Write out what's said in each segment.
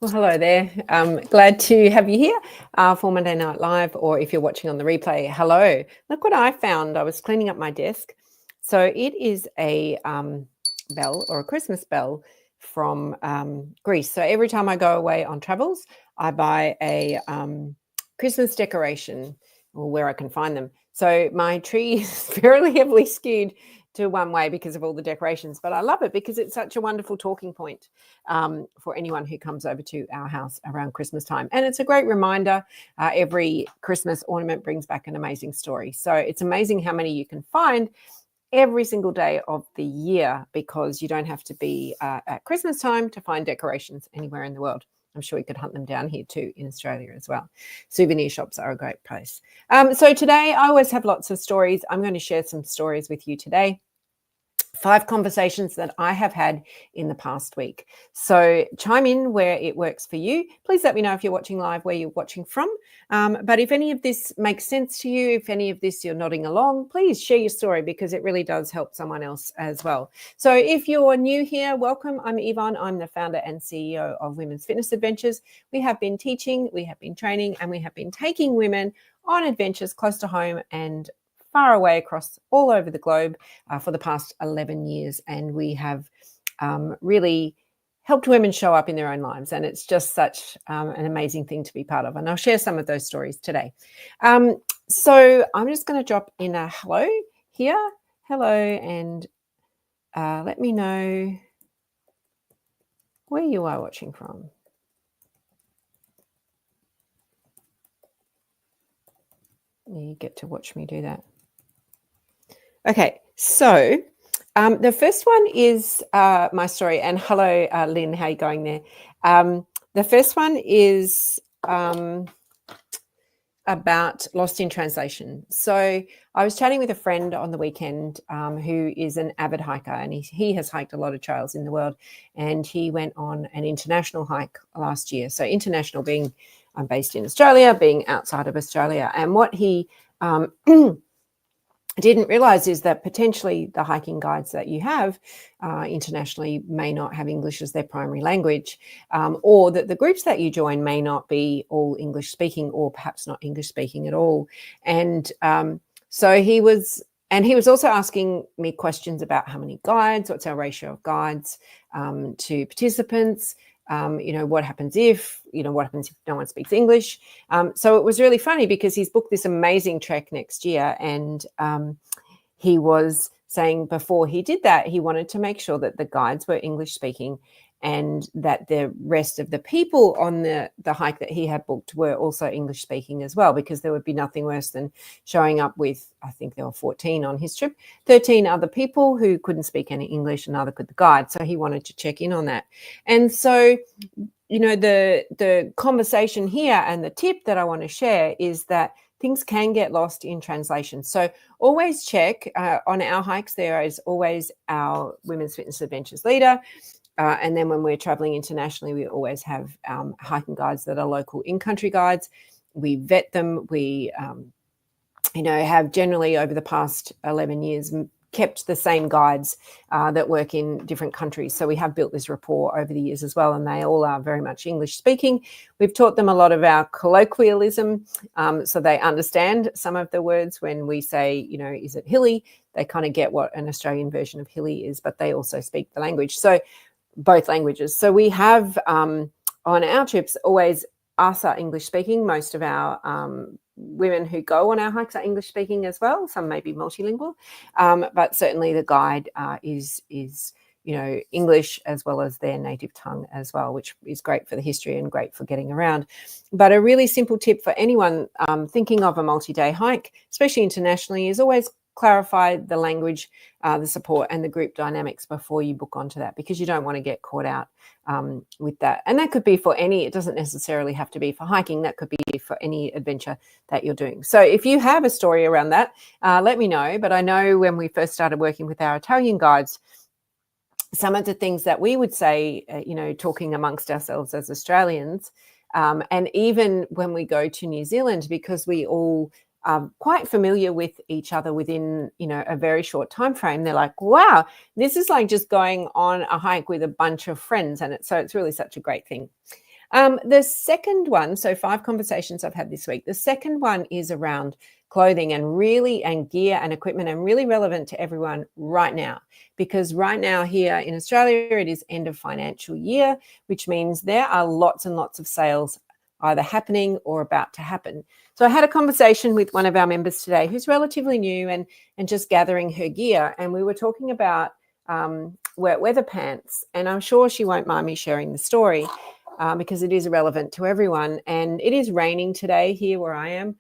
Well, hello there. Glad to have you here for Monday Night Live, or if you're watching on the replay, hello. Look what I found. I was cleaning up my desk. So it is a bell, or a Christmas bell from Greece. So every time I go away on travels, I buy a Christmas decoration, or where I can find them. So my tree is fairly heavily skewed to one way because of all the decorations, but I love it because it's such a wonderful talking point for anyone who comes over to our house around Christmas time. And it's a great reminder. Every Christmas ornament brings back an amazing story. So it's amazing how many you can find every single day of the year, because you don't have to be at Christmas time to find decorations anywhere in the world. I'm sure you could hunt them down here too in Australia as well. Souvenir shops are a great place. So today I always have lots of stories. I'm going to share some stories with you today. 5 conversations that I have had in the past week. So chime in where it works for you. Please let me know if you're watching live, where you're watching from. But if any of this makes sense to you, if any of this you're nodding along, please share your story, because it really does help someone else as well. So if you're new here, welcome. I'm Yvonne. I'm the founder and CEO of Women's Fitness Adventures. We have been teaching, we have been training, and we have been taking women on adventures close to home and far away across all over the globe for the past 11 years. And we have really helped women show up in their own lives. And it's just such an amazing thing to be part of. And I'll share some of those stories today. So I'm just going to drop in a hello here. Hello. And let me know where you are watching from. You get to watch me do that. Okay, so the first one is my story. And hello, Lynn, how are you going there? The first one is about lost in translation. So I was chatting with a friend on the weekend who is an avid hiker, and he has hiked a lot of trails in the world, and he went on an international hike last year. So international being I'm based in Australia, being outside of Australia. And what he didn't realize is that potentially the hiking guides that you have internationally may not have English as their primary language, or that the groups that you join may not be all English speaking, or perhaps not English speaking at all. And so he was also asking me questions about how many guides, what's our ratio of guides to participants, what happens if no one speaks English. So it was really funny, because he's booked this amazing trek next year. And he was saying before he did that, he wanted to make sure that the guides were English speaking, and that the rest of the people on the hike that he had booked were also English speaking as well, because there would be nothing worse than showing up with, I think there were 14 on his trip, 13 other people who couldn't speak any English, and neither could the guide. So he wanted to check in on that. And so, the conversation here and the tip that I want to share is that things can get lost in translation. So always check on our hikes. There is always our Women's Fitness Adventures leader. And then when we're traveling internationally, we always have hiking guides that are local in-country guides. We vet them. We, have generally over the past 11 years kept the same guides that work in different countries. So we have built this rapport over the years as well, and they all are very much English speaking. We've taught them a lot of our colloquialism, so they understand some of the words when we say, is it hilly? They kind of get what an Australian version of hilly is, but they also speak the language. So both languages. So we have on our trips always us are English speaking. Most of our women who go on our hikes are English speaking as well. Some may be multilingual, but certainly the guide is English as well as their native tongue as well, which is great for the history and great for getting around. But a really simple tip for anyone thinking of a multi-day hike, especially internationally, is always clarify the language, the support, and the group dynamics before you book onto that, because you don't want to get caught out with that. And that could be for it doesn't necessarily have to be for hiking. That could be for any adventure that you're doing. So if you have a story around that, let me know. But I know when we first started working with our Italian guides, some of the things that we would say, talking amongst ourselves as Australians, and even when we go to New Zealand, because we all quite familiar with each other within, a very short time frame. They're like, wow, this is like just going on a hike with a bunch of friends. And it's really such a great thing. The second one, so 5 conversations I've had this week. The second one is around clothing and gear and equipment, and really relevant to everyone right now, because right now here in Australia, it is end of financial year, which means there are lots and lots of sales either happening or about to happen. So I had a conversation with one of our members today who's relatively new and just gathering her gear, and we were talking about wet weather pants, and I'm sure she won't mind me sharing the story. Because it is relevant to everyone. And it is raining today here where I am,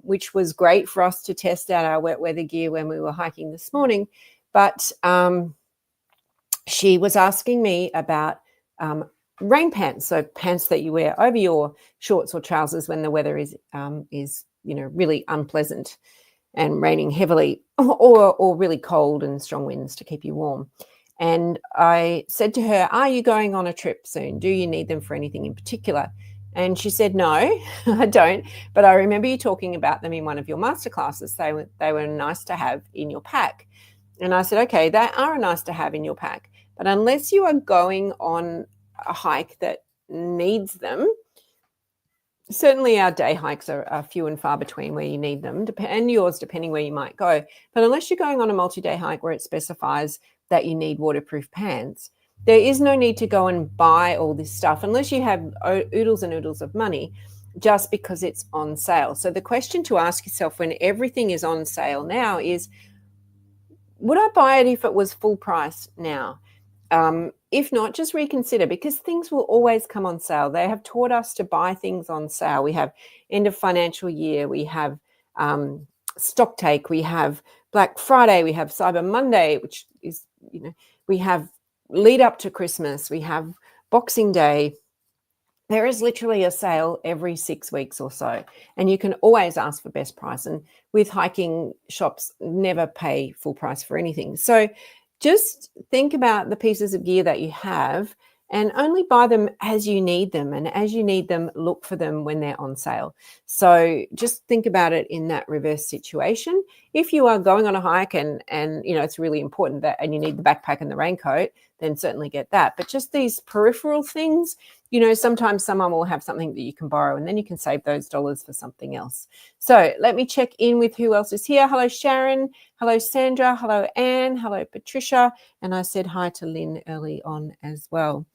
which was great for us to test out our wet weather gear when we were hiking this morning. But she was asking me about rain pants, so pants that you wear over your shorts or trousers when the weather is really unpleasant and raining heavily, or really cold and strong winds to keep you warm. And I said to her, are you going on a trip soon? Do you need them for anything in particular? And she said, no, I don't. But I remember you talking about them in one of your masterclasses. They were nice to have in your pack. And I said, okay, they are nice to have in your pack. But unless you are going on a hike that needs them, certainly our day hikes are few and far between where you need them, and yours depending where you might go. But unless you're going on a multi-day hike where it specifies that you need waterproof pants, there is no need to go and buy all this stuff unless you have oodles and oodles of money just because it's on sale. So the question to ask yourself when everything is on sale now is, would I buy it if it was full price now? If not, just reconsider, because things will always come on sale. They have taught us to buy things on sale. We have end of financial year, we have stock take, we have Black Friday, we have Cyber Monday, which is, we have lead up to Christmas, we have Boxing Day. There is literally a sale every 6 weeks or so, and you can always ask for best price. And with hiking, shops never pay full price for anything. So just think about the pieces of gear that you have and only buy them as you need them. And as you need them, look for them when they're on sale. So just think about it in that reverse situation. If you are going on a hike and it's really important that, and you need the backpack and the raincoat, then certainly get that. But just these peripheral things, sometimes someone will have something that you can borrow and then you can save those dollars for something else. So let me check in with who else is here. Hello, Sharon. Hello, Sandra. Hello, Anne. Hello, Patricia. And I said hi to Lynn early on as well.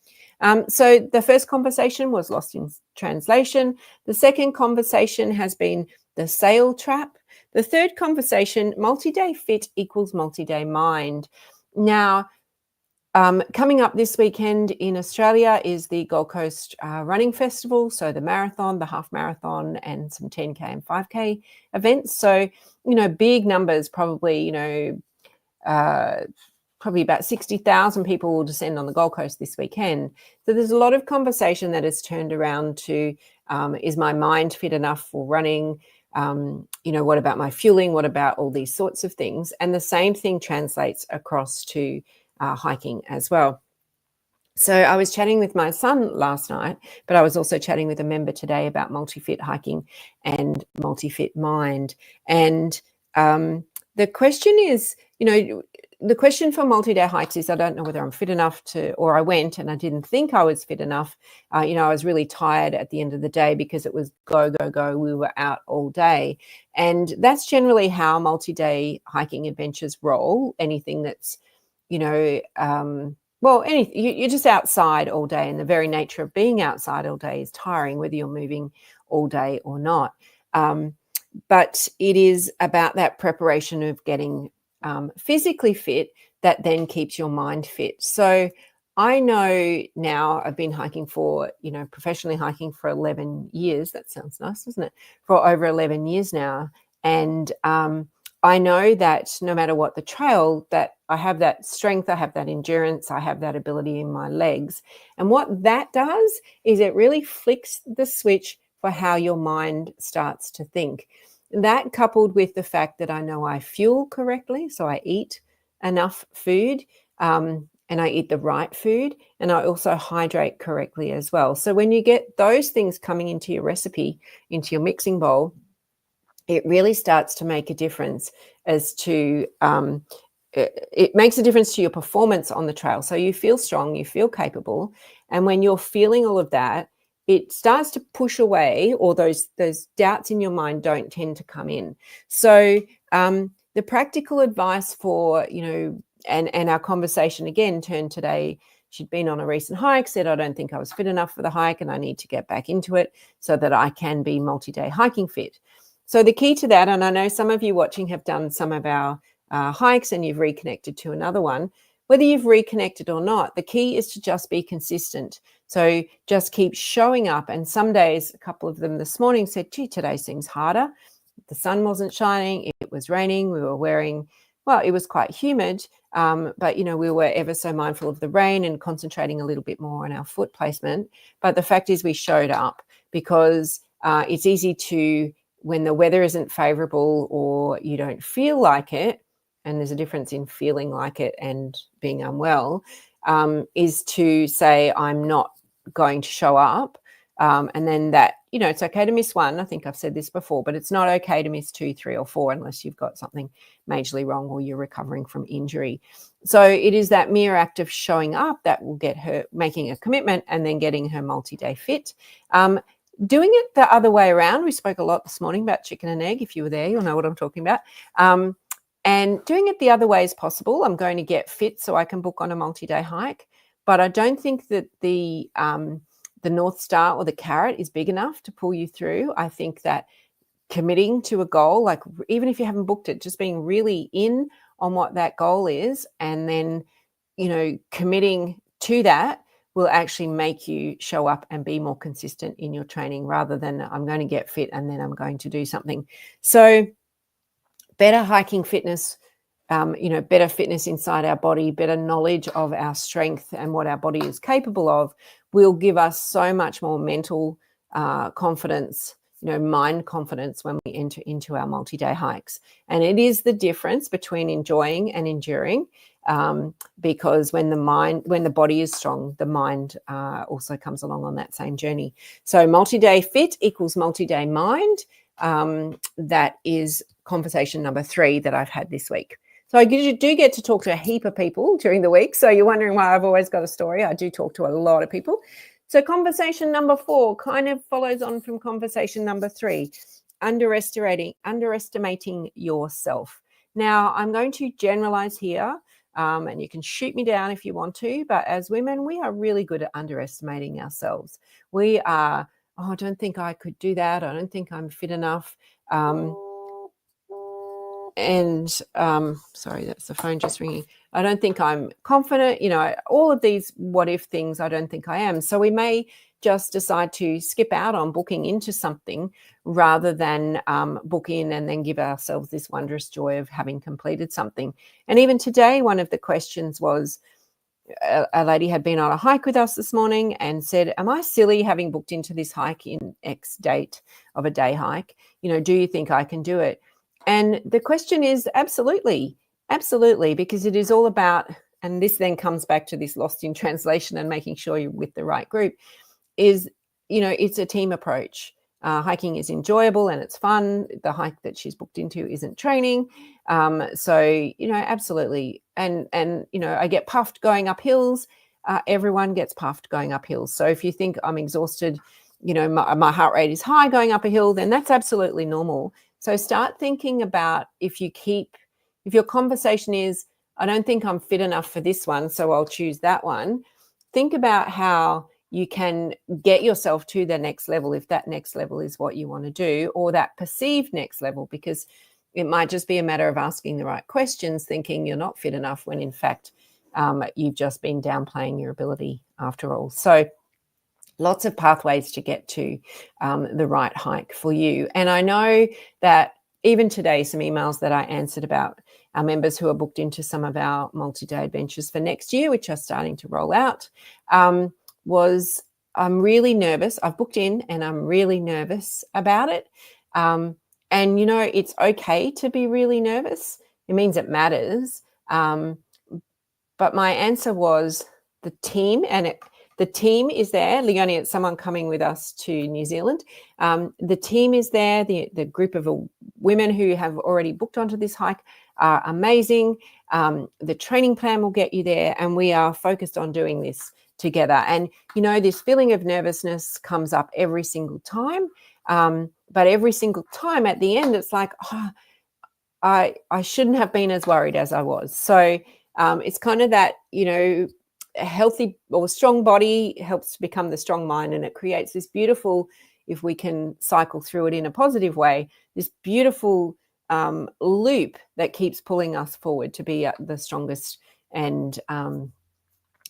So the first conversation was lost in translation. The second conversation has been the sale trap. The third conversation, multi-day fit equals multi-day mind. Now, coming up this weekend in Australia is the Gold Coast Running Festival. So the marathon, the half marathon, and some 10K and 5K events. So, big numbers, probably about 60,000 people will descend on the Gold Coast this weekend. So there's a lot of conversation that has turned around to, is my mind fit enough for running? What about my fueling? What about all these sorts of things? And the same thing translates across to hiking as well. So I was chatting with my son last night, but I was also chatting with a member today about multi-fit hiking and multi-fit mind. And the question is, the question for multi-day hikes is, I don't know whether I'm fit enough or I went and I didn't think I was fit enough. I was really tired at the end of the day because it was go, go, go. We were out all day. And that's generally how multi-day hiking adventures roll. Anything that's, you're just outside all day, and the very nature of being outside all day is tiring, whether you're moving all day or not. But it is about that preparation of getting physically fit that then keeps your mind fit. So I know now, I've been hiking for, professionally hiking for 11 years. That sounds nice, doesn't it? For over 11 years now. And I know that no matter what the trail, that I have that strength, I have that endurance, I have that ability in my legs. And what that does is it really flicks the switch for how your mind starts to think. That, coupled with the fact that I know I fuel correctly, so I eat enough food, and I eat the right food, and I also hydrate correctly as well. So when you get those things coming into your recipe, into your mixing bowl, it really starts to make a difference as to, it makes a difference to your performance on the trail. So you feel strong, you feel capable. And when you're feeling all of that, it starts to push away, or those doubts in your mind don't tend to come in. So the practical advice for, and our conversation again turned today, she'd been on a recent hike, said, I don't think I was fit enough for the hike and I need to get back into it so that I can be multi-day hiking fit. So the key to that, and I know some of you watching have done some of our hikes and you've reconnected to another one, whether you've reconnected or not, the key is to just be consistent. So just keep showing up. And some days, a couple of them this morning said, gee, today seems harder. The sun wasn't shining. It was raining. We were wearing, well, it was quite humid, but, we were ever so mindful of the rain and concentrating a little bit more on our foot placement. But the fact is we showed up, because it's easy to, when the weather isn't favorable or you don't feel like it, and there's a difference in feeling like it and being unwell, is to say, I'm not going to show up. And then that, it's okay to miss one. I think I've said this before, but it's not okay to miss 2, 3, or 4 unless you've got something majorly wrong or you're recovering from injury. So it is that mere act of showing up that will get her making a commitment and then getting her multi-day fit. Doing it the other way around, we spoke a lot this morning about chicken and egg. If you were there, you'll know what I'm talking about. And doing it the other way is possible. I'm going to get fit so I can book on a multi-day hike, but I don't think that the North Star or the carrot is big enough to pull you through. I think that committing to a goal, like even if you haven't booked it, just being really in on what that goal is, and then, committing to that will actually make you show up and be more consistent in your training, rather than I'm going to get fit and then I'm going to do something. So better hiking fitness, better fitness inside our body, better knowledge of our strength and what our body is capable of will give us so much more mental confidence, mind confidence when we enter into our multi-day hikes. And it is the difference between enjoying and enduring, because when the body is strong, the mind also comes along on that same journey. So multi-day fit equals multi-day mind. That is conversation number 3 that I've had this week. So I do get to talk to a heap of people during the week. So you're wondering why I've always got a story. I do talk to a lot of people. So conversation number 4 kind of follows on from conversation number 3, underestimating yourself. Now, I'm going to generalize here, and you can shoot me down if you want to, but as women, we are really good at underestimating ourselves. We are, I don't think I could do that. I don't think I'm fit enough. Sorry, that's the phone just ringing. I don't think I'm confident, all of these what if things I don't think I am. So we may just decide to skip out on booking into something rather than book in and then give ourselves this wondrous joy of having completed something. And even today, one of the questions was, a lady had been on a hike with us this morning and said, am I silly having booked into this hike in X date of a day hike? Do you think I can do it? And the question is absolutely, because it is all about, and this then comes back to this lost in translation and making sure you're with the right group, is, it's a team approach. Hiking is enjoyable and it's fun. The hike that she's booked into isn't training. So, absolutely. And I get puffed going up hills. Everyone gets puffed going up hills. So if you think I'm exhausted, my heart rate is high going up a hill, then that's absolutely normal. So start thinking about if your conversation is, I don't think I'm fit enough for this one, so I'll choose that one. Think about how you can get yourself to the next level, if that next level is what you want to do, or that perceived next level, because it might just be a matter of asking the right questions, thinking you're not fit enough when in fact you've just been downplaying your ability after all. So lots of pathways to get to the right hike for you. And I know that even today, some emails that I answered about our members who are booked into some of our multi-day adventures for next year, which are starting to roll out, was I'm really nervous. I've booked in and I'm really nervous about it. And, it's okay to be really nervous. It means it matters. But my answer was the team, and the team is there. Leonie, it's someone coming with us to New Zealand. The team is there. The group of women who have already booked onto this hike are amazing. The training plan will get you there, and we are focused on doing this together. And, this feeling of nervousness comes up every single time. But every single time at the end, it's like, oh, I shouldn't have been as worried as I was. So it's kind of that, a healthy or strong body helps to become the strong mind, and it creates this beautiful, if we can cycle through it in a positive way, this beautiful loop that keeps pulling us forward to be the strongest and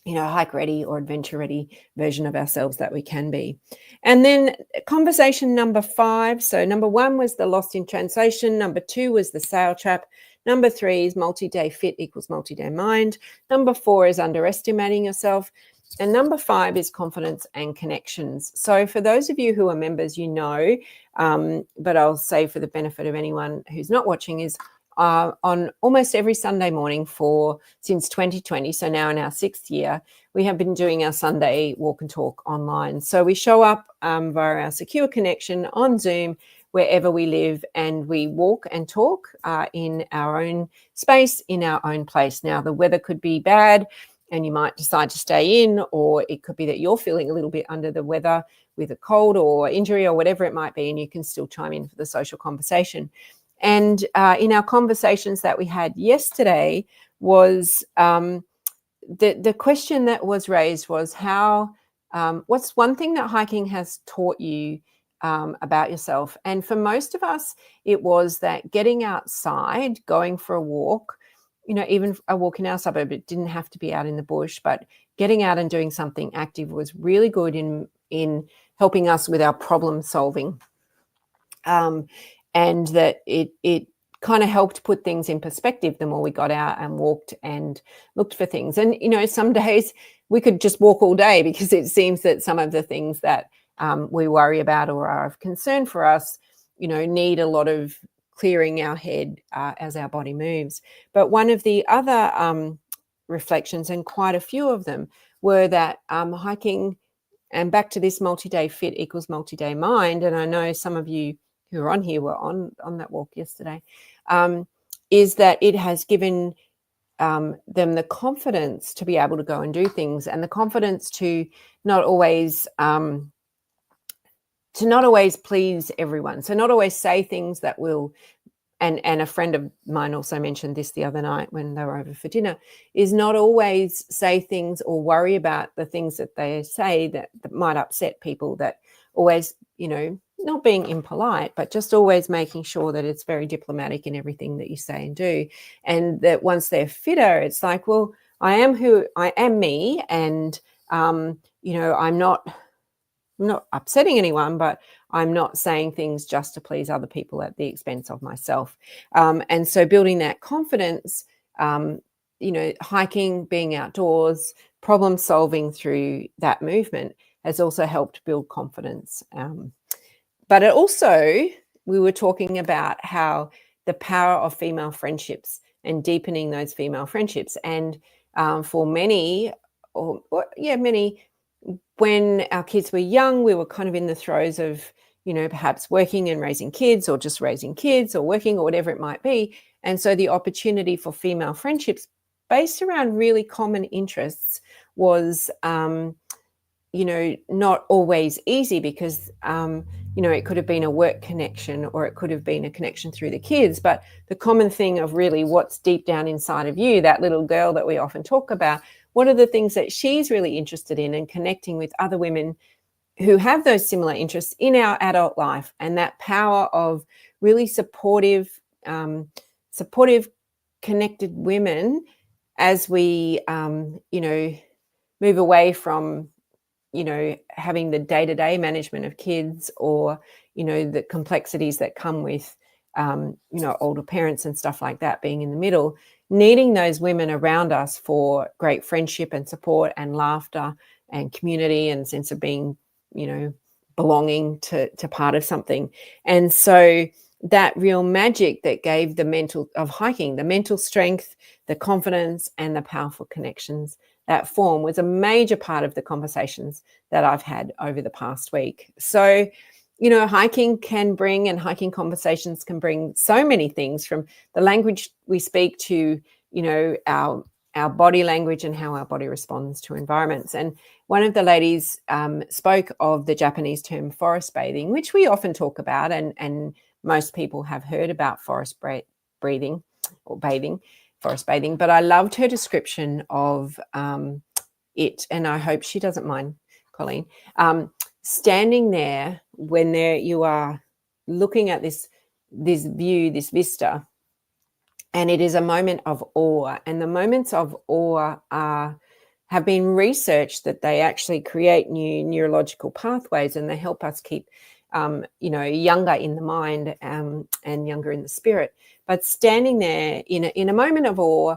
hike ready or adventure ready version of ourselves that we can be. And then conversation number 5. So number 1 was the lost in translation. Number 2 was the sale trap. Number 3 is multi-day fit equals multi-day mind. Number 4 is underestimating yourself. And number 5 is confidence and connections. So for those of you who are members, but I'll say for the benefit of anyone who's not watching, is on almost every Sunday morning since 2020, so now in our 6th year, we have been doing our Sunday walk and talk online. So we show up via our secure connection on Zoom wherever we live, and we walk and talk in our own space, in our own place. Now, the weather could be bad and you might decide to stay in, or it could be that you're feeling a little bit under the weather with a cold or injury or whatever it might be, and you can still chime in for the social conversation. And in our conversations that we had yesterday was the question that was raised was what's one thing that hiking has taught you about yourself? And for most of us, it was that getting outside, going for a walk, even a walk in our suburb, it didn't have to be out in the bush, but getting out and doing something active was really good in helping us with our problem solving. And that it kind of helped put things in perspective the more we got out and walked and looked for things. And, some days we could just walk all day because it seems that some of the things that we worry about or are of concern for us, need a lot of clearing our head as our body moves. But one of the other reflections, and quite a few of them, were that hiking, and back to this multi-day fit equals multi-day mind, and I know some of you who are on here were on that walk yesterday, is that it has given them the confidence to be able to go and do things, and the confidence to not always please everyone. So not always say things that will, and a friend of mine also mentioned this the other night when they were over for dinner, is not always say things or worry about the things that they say that might upset people, that always, not being impolite, but just always making sure that it's very diplomatic in everything that you say and do. And that once they're fitter, it's like, well, I am who I am, me, and I'm not upsetting anyone, but I'm not saying things just to please other people at the expense of myself. And so building that confidence, hiking, being outdoors, problem solving through that movement has also helped build confidence. But it also, we were talking about how the power of female friendships and deepening those female friendships. And for many, when our kids were young, we were kind of in the throes of, perhaps working and raising kids, or just raising kids, or working, or whatever it might be. And so the opportunity for female friendships based around really common interests was, not always easy, because, it could have been a work connection, or it could have been a connection through the kids. But the common thing of really what's deep down inside of you, that little girl that we often talk about, what are the things that she's really interested in, and connecting with other women who have those similar interests in our adult life, and that power of really supportive, connected women as we, move away from, having the day-to-day management of kids, or, the complexities that come with, older parents and stuff like that, being in the middle, needing those women around us for great friendship and support and laughter and community and sense of being, belonging to part of something. And so that real magic that gave the mental strength, the confidence, and the powerful connections that form was a major part of the conversations that I've had over the past week. So, hiking conversations can bring so many things, from the language we speak to, our our body language and how our body responds to environments. And one of the ladies spoke of the Japanese term forest bathing, which we often talk about, and most people have heard about forest breathing or bathing, forest bathing. But I loved her description of it, and I hope she doesn't mind, Colleen. Standing there when you are looking at this view, this vista, and it is a moment of awe. And the moments of awe have been researched that they actually create new neurological pathways, and they help us keep younger in the mind and younger in the spirit. But standing there in a moment of awe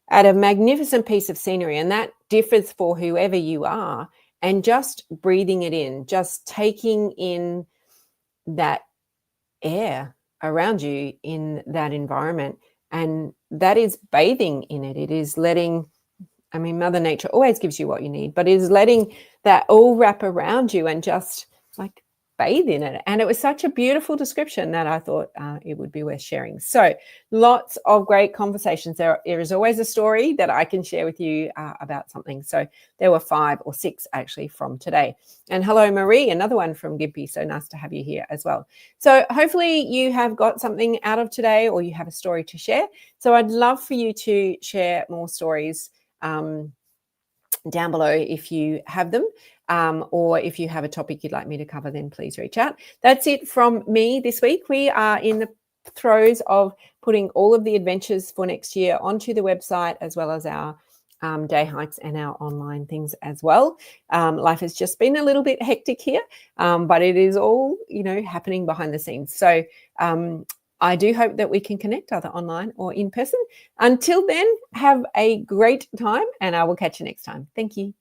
at a magnificent piece of scenery, and that differs for whoever you are, and just breathing it in, just taking in that air around you in that environment. And that is bathing in it. It is letting, Mother Nature always gives you what you need, but it is letting that all wrap around you and just like bathe in it. And it was such a beautiful description that I thought it would be worth sharing. So lots of great conversations. There is always a story that I can share with you about something. So there were 5 or 6 actually from today. And hello, Marie, another one from Gympie. So nice to have you here as well. So hopefully you have got something out of today, or you have a story to share. So I'd love for you to share more stories down below if you have them, or if you have a topic you'd like me to cover, then please reach out. That's it from me this week. We are in the throes of putting all of the adventures for next year onto the website, as well as our day hikes and our online things as well. Life has just been a little bit hectic here, but it is all happening behind the scenes. So I do hope that we can connect either online or in person. Until then, have a great time, and I will catch you next time. Thank you.